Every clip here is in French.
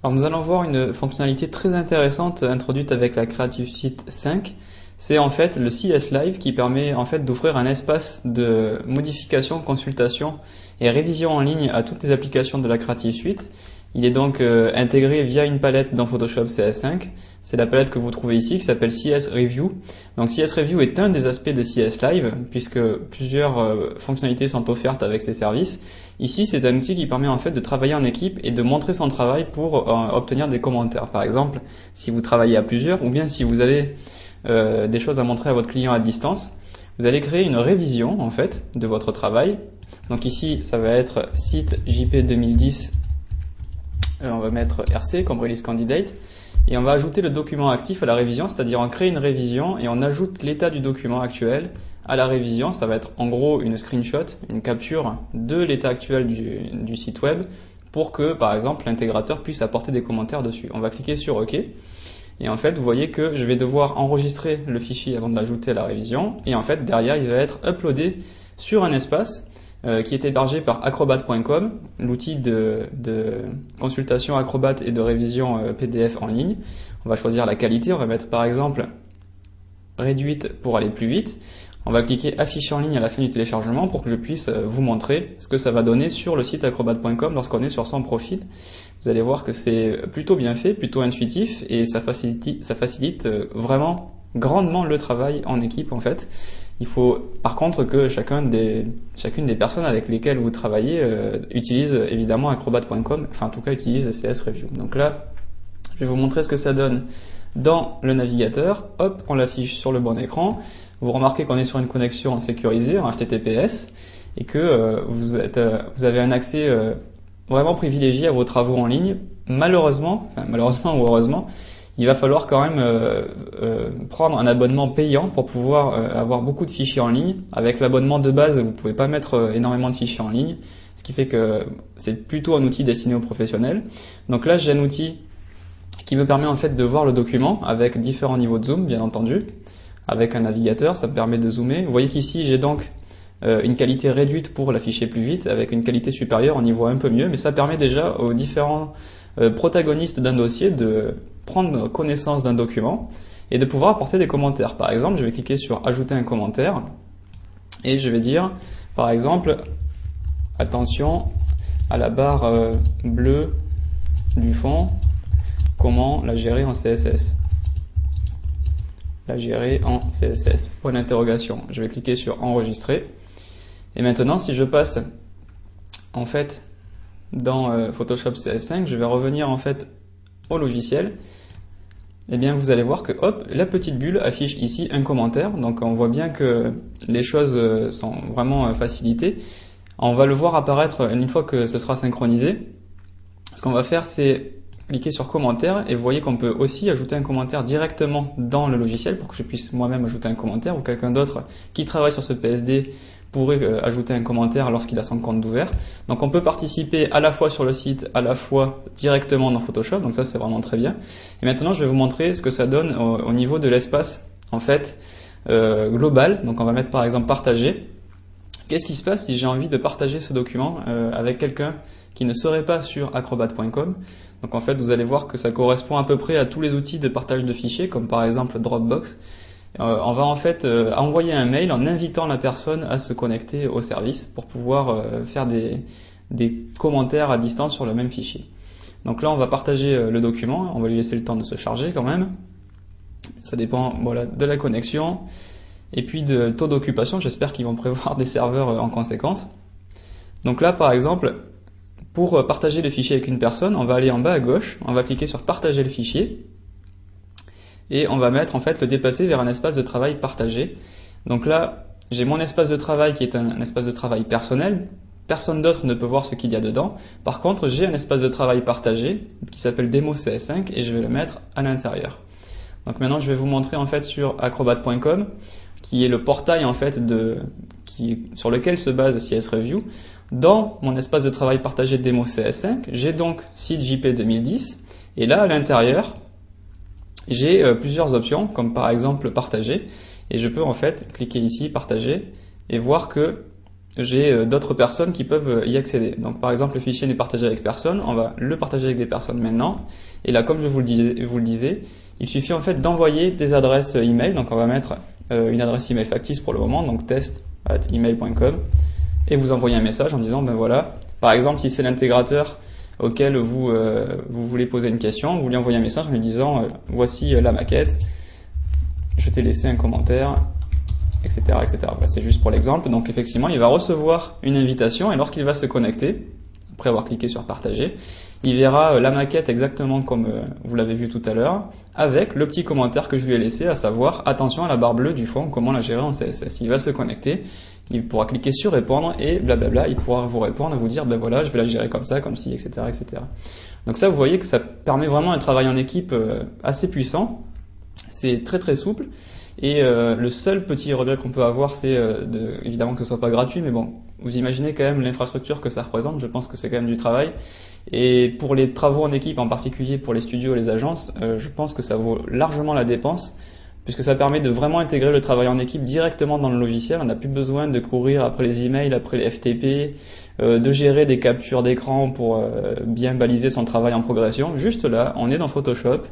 Alors nous allons voir une fonctionnalité très intéressante introduite avec la Creative Suite 5. C'est en fait le CS Live qui permet en fait d'offrir un espace de modification, consultation et révision en ligne à toutes les applications de la Creative Suite. Il est donc intégré via une palette dans Photoshop CS5. C'est la palette que vous trouvez ici qui s'appelle CS Review. Donc CS Review est un des aspects de CS Live puisque plusieurs fonctionnalités sont offertes avec ces services. Ici, c'est un outil qui permet en fait de travailler en équipe et de montrer son travail pour obtenir des commentaires. Par exemple, si vous travaillez à plusieurs ou bien si vous avez des choses à montrer à votre client à distance, vous allez créer une révision en fait de votre travail. Donc ici, ça va être site JP 2010. On va mettre RC comme Release Candidate et on va ajouter le document actif à la révision, c'est-à-dire on crée une révision et on ajoute l'état du document actuel à la révision. Ça va être en gros une screenshot, une capture de l'état actuel du site web pour que par exemple l'intégrateur puisse apporter des commentaires dessus. On va cliquer sur OK et en fait vous voyez que je vais devoir enregistrer le fichier avant de l'ajouter à la révision et en fait derrière il va être uploadé sur un espace qui est hébergé par acrobat.com, l'outil de consultation Acrobat et de révision PDF en ligne. On va choisir la qualité, on va mettre par exemple réduite pour aller plus vite. On va cliquer afficher en ligne à la fin du téléchargement pour que je puisse vous montrer ce que ça va donner sur le site acrobat.com lorsqu'on est sur son profil. Vous allez voir que c'est plutôt bien fait, plutôt intuitif et ça facilite vraiment grandement le travail en équipe en fait. Il faut par contre que chacune des personnes avec lesquelles vous travaillez utilise évidemment acrobat.com, enfin en tout cas utilise CS Review. Donc là, je vais vous montrer ce que ça donne dans le navigateur. Hop, on l'affiche sur le bon écran. Vous remarquez qu'on est sur une connexion sécurisée en HTTPS et que vous avez un accès vraiment privilégié à vos travaux en ligne. Malheureusement ou heureusement, il va falloir quand même prendre un abonnement payant pour pouvoir avoir beaucoup de fichiers en ligne. Avec l'abonnement de base, vous ne pouvez pas mettre énormément de fichiers en ligne, ce qui fait que c'est plutôt un outil destiné aux professionnels. Donc là, j'ai un outil qui me permet en fait de voir le document avec différents niveaux de zoom, bien entendu. Avec un navigateur, ça me permet de zoomer. Vous voyez qu'ici, j'ai donc une qualité réduite pour l'afficher plus vite, avec une qualité supérieure, on y voit un peu mieux, mais ça permet déjà aux différents protagonistes d'un dossier de prendre connaissance d'un document et de pouvoir apporter des commentaires. Par exemple, je vais cliquer sur ajouter un commentaire et je vais dire par exemple attention à la barre bleue du fond, comment la gérer en CSS. La gérer en CSS, point d'interrogation. Je vais cliquer sur enregistrer et maintenant si je passe en fait dans Photoshop CS5, je vais revenir en fait au logiciel, et bien vous allez voir que hop, la petite bulle affiche ici un commentaire, donc on voit bien que les choses sont vraiment facilitées. On va le voir apparaître une fois que ce sera synchronisé. Ce qu'on va faire, c'est cliquer sur commentaire et vous voyez qu'on peut aussi ajouter un commentaire directement dans le logiciel pour que je puisse moi-même ajouter un commentaire ou quelqu'un d'autre qui travaille sur ce PSD pourrait ajouter un commentaire lorsqu'il a son compte d'ouvert. Donc on peut participer à la fois sur le site, à la fois directement dans Photoshop, donc ça c'est vraiment très bien. Et maintenant je vais vous montrer ce que ça donne au niveau de l'espace en fait global. Donc on va mettre par exemple partager. Qu'est-ce qui se passe si j'ai envie de partager ce document avec quelqu'un qui ne serait pas sur acrobat.com? Donc en fait vous allez voir que ça correspond à peu près à tous les outils de partage de fichiers comme par exemple Dropbox. On va en fait envoyer un mail en invitant la personne à se connecter au service pour pouvoir faire des commentaires à distance sur le même fichier. Donc là on va partager le document, on va lui laisser le temps de se charger quand même. Ça dépend voilà, de la connexion et puis de taux d'occupation, j'espère qu'ils vont prévoir des serveurs en conséquence. Donc là par exemple, pour partager le fichier avec une personne, on va aller en bas à gauche, on va cliquer sur partager le fichier. Et on va mettre en fait le déplacer vers un espace de travail partagé. Donc là, j'ai mon espace de travail qui est un espace de travail personnel. Personne d'autre ne peut voir ce qu'il y a dedans. Par contre, j'ai un espace de travail partagé qui s'appelle Démo CS5 et je vais le mettre à l'intérieur. Donc maintenant, je vais vous montrer en fait sur acrobat.com qui est le portail en fait sur lequel se base CS Review. Dans mon espace de travail partagé Démo CS5, j'ai donc site JP 2010 et là à l'intérieur, j'ai plusieurs options, comme par exemple partager, et je peux en fait cliquer ici, partager, et voir que j'ai d'autres personnes qui peuvent y accéder. Donc par exemple, le fichier n'est partagé avec personne, on va le partager avec des personnes maintenant. Et là, comme je vous le disais, il suffit en fait d'envoyer des adresses email. Donc on va mettre une adresse email factice pour le moment, donc test@email.com, et vous envoyez un message en disant, ben voilà, par exemple, si c'est l'intégrateur auquel vous voulez poser une question, vous lui envoyez un message en lui disant, voici la maquette, je t'ai laissé un commentaire, etc., etc. Voilà, c'est juste pour l'exemple. Donc effectivement, il va recevoir une invitation et lorsqu'il va se connecter, après avoir cliqué sur partager, il verra la maquette exactement comme vous l'avez vu tout à l'heure, avec le petit commentaire que je lui ai laissé, à savoir attention à la barre bleue du fond, comment la gérer en CSS. Il va se connecter, il pourra cliquer sur répondre et blablabla, il pourra vous répondre et vous dire ben voilà, je vais la gérer comme ça, comme ci, etc., etc. Donc ça, vous voyez que ça permet vraiment un travail en équipe assez puissant. C'est très très souple. Et le seul petit regret qu'on peut avoir, c'est évidemment que ce soit pas gratuit, mais bon, vous imaginez quand même l'infrastructure que ça représente, je pense que c'est quand même du travail. Et pour les travaux en équipe, en particulier pour les studios et les agences, je pense que ça vaut largement la dépense, puisque ça permet de vraiment intégrer le travail en équipe directement dans le logiciel. On n'a plus besoin de courir après les emails, après les FTP, de gérer des captures d'écran pour bien baliser son travail en progression. Juste là, on est dans Photoshop,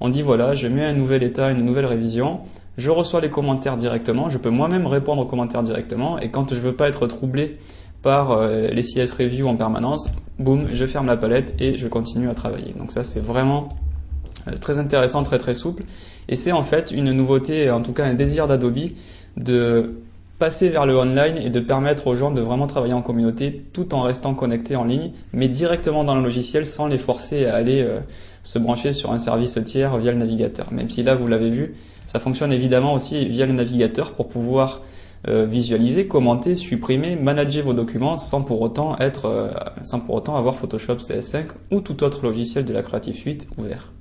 on dit voilà, je mets un nouvel état, une nouvelle révision, je reçois les commentaires directement, je peux moi-même répondre aux commentaires directement, et quand je veux pas être troublé par les CS reviews en permanence, boum, je ferme la palette et je continue à travailler. Donc ça, c'est vraiment très intéressant, très très souple, et c'est en fait une nouveauté, en tout cas un désir d'Adobe, de passer vers le online et de permettre aux gens de vraiment travailler en communauté tout en restant connectés en ligne, mais directement dans le logiciel sans les forcer à aller se brancher sur un service tiers via le navigateur. Même si là, vous l'avez vu, ça fonctionne évidemment aussi via le navigateur pour pouvoir visualiser, commenter, supprimer, manager vos documents sans pour autant avoir Photoshop CS5 ou tout autre logiciel de la Creative Suite ouvert.